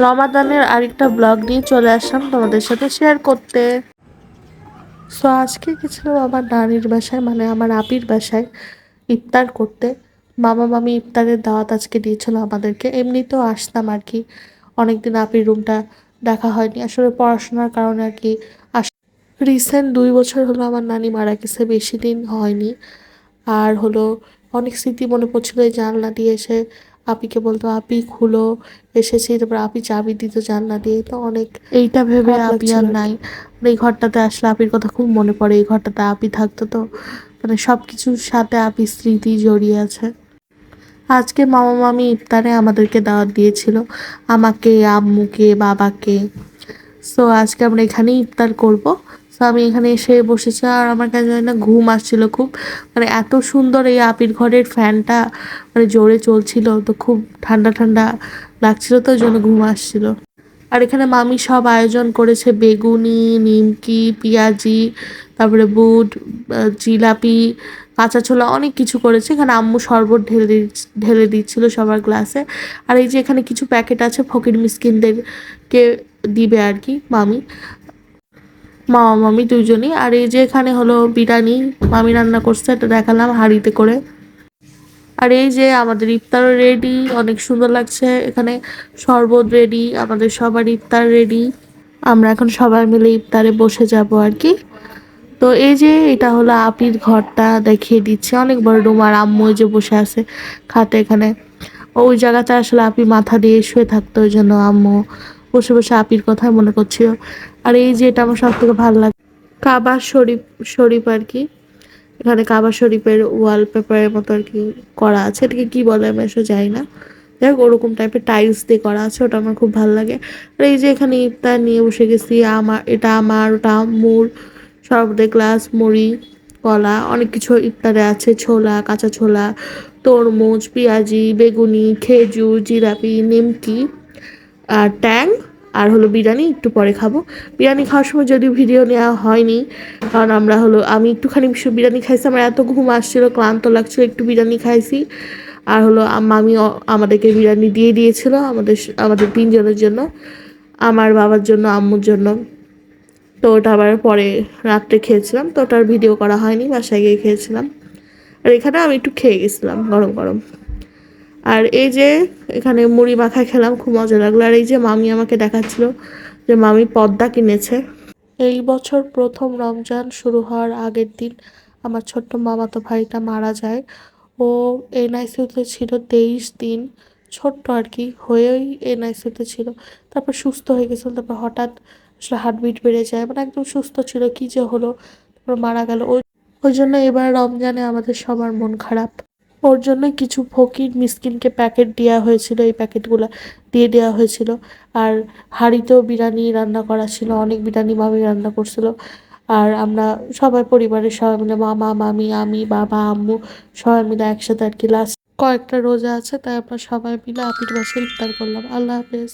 রমাদানের আরেকটা ব্লগ নিয়ে চলে আসলাম তোমাদের সাথে শেয়ার করতে। সো আজকে গেছিলাম আমার নানির বাসায়, মানে আমার আপির বাসায় ইফতার করতে। মামা মামি ইফতারের দাওয়াত আজকে দিয়েছিল আমাদেরকে। এমনিতেও আসতাম আর কি, অনেকদিন আপির রুমটা দেখা হয়নি, আসলে পড়াশোনার কারণে আর কি। রিসেন্ট 2 বছর হলো আমার নানি মারা গেছে, বেশি দিন হয়নি। আর হলো অনেক স্মৃতি মনে পড়ছিল, এই জানলা দিয়ে এসে আপিকে বলতো আপি খুলো, এসেছি, তারপর আপি চাবি দিত জানলা দিয়ে, তো অনেক এইটা ভেবে আপি আর নাই। আর এই ঘরটাতে আসলে আপির কথা খুব মনে পড়ে, এই ঘরটাতে আপি থাকতো, তো মানে সব কিছুর সাথে আপির স্মৃতি জড়িয়ে আছে। আজকে মামা মামি ইফতারে আমাদেরকে দাওয়াত দিয়েছিল, আমাকে, আম্মুকে, বাবাকে। সো আজকে আমরা এখানেই ইফতার করব। সো আমি এখানে এসে বসেছি, আর আমার কাছে জানি না ঘুম আসছিল খুব, মানে এত সুন্দর এই আপির ঘরের ফ্যানটা মানে জোরে চলছিল, তো খুব ঠান্ডা ঠান্ডা লাগছিল, তো ওই জন্য ঘুম আসছিল। আর এখানে মামি সব আয়োজন করেছে, বেগুনি, নিমকি, পেঁয়াজি, তারপরে বুট, জিলাপি, কাঁচা ছোলা, অনেক কিছু করেছে। এখানে আম্মু শরবত ঢেলে দিচ্ছিল সবার গ্লাসে। আর এই যে এখানে কিছু প্যাকেট আছে ফকির মিসকিনদেরকে দিবে আর কি মামি, মামা মামি দুইজনই। আর এই যে এখানে হলো বিরিয়ানি মামি রান্না করছে, এটা দেখালাম হাঁড়িতে করে। আর এই যে আমাদের ইফতার রেডি, অনেক সুন্দর লাগছে। এখানে শরবত রেডি, আমাদের সবার ইফতার রেডি। আমরা এখন সবাই মিলে ইফতারে বসে যাব আর কি। তো এই যে এটা হলো আপির ঘরটা, দেখিয়ে দিচ্ছে অনেক বড় রুম। আর আম্মু ওই যে বসে আছে খাটে, এখানে ওই জায়গাটা আসলে আপি মাথা দিয়ে শুয়ে থাকতো, ওই জন্য আম্মু বসে বসে আপির কথা মনে করছিল। আর এই যে এটা আমার সব থেকে ভালো লাগে, কাবা শরীফ, শরীফ আর কি। এখানে কাবা শরীফের ওয়ালপেপারের মতো আর কি করা আছে, এটাকে কি বলে আমি আসলে জানি না। যাই হোক ওরকম টাইপের টাইলস দিয়ে করা আছে, ওটা আমার খুব ভালো লাগে। আর এই যে এখানে ইফতার নিয়ে বসে গেছি, এটা আমার, ওটা আম্মুর। শরবতের গ্লাস, মুড়ি, কলা, অনেক কিছু ইফতারে আছে, ছোলা, কাঁচা ছোলা, তরমুজ, পেঁয়াজি, বেগুনি, খেজুর, জিলাপি, নিমকি, আর ট্যাং, আর হলো বিরিয়ানি একটু পরে খাবো। বিরিয়ানি খাওয়ার সময় যদিও ভিডিও নেওয়া হয়নি, কারণ আমরা হলো আমি একটুখানি বিরিয়ানি খাইছি, আমার এত ঘুম আসছিল, ক্লান্ত লাগছিল, একটু বিরিয়ানি খাইছি। আর হলো মামি আমাদেরকে বিরিয়ানি দিয়ে দিয়েছিল আমাদের তিনজনের জন্য, আমার বাবার জন্য, আম্মুর জন্য। তো ওটা আবার পরে রাত্রে খেয়েছিলাম, তো ওটার ভিডিও করা হয়নি, বাসায় গিয়ে খেয়েছিলাম। আর এখানে আমি একটু খেয়ে গেছিলাম গরম গরম। আর এই যে এখানে মুড়ি মাখা খেলাম, খুব মজা লাগলো। আর এই যে মামি আমাকে দেখাচ্ছিল যে মামি পদ্মা কিনেছে। এই বছর প্রথম রমজান শুরু হওয়ার আগের দিন আমার ছোট্ট মামাতো ভাইটা মারা যায়। ও এনআইসিউতে ছিল 23 দিন, ছোট্ট আর কি হয়েই এনআইসিউতে ছিল। তারপর সুস্থ হয়ে গেছিল, তারপর হঠাৎ আসলে হার্টবিট বেড়ে যায়, মানে একদম সুস্থ ছিল, কি যে হলো, তারপর মারা গেল। ওই ওই জন্য এবার রমজানে আমাদের সবার মন খারাপ। ওর জন্য কিছু ফকির মিসকিনকে প্যাকেট দেওয়া হয়েছিল, এই প্যাকেটগুলো দিয়ে দেওয়া হয়েছিল। আর হাঁড়িতেও বিরিয়ানি রান্না করা ছিল, অনেক বিরিয়ানি মামি রান্না করছিল। আর আমরা সবাই, পরিবারের সবাই মিলে, মামা মামি, আমি, বাবা, আম্মু, সবাই মিলে একসাথে আর কি। লাস্ট কয়েকটা রোজা আছে, তাই আমরা সবাই মিলে আপির বাসায় ইফতার করলাম। আল্লাহ হাফেজ।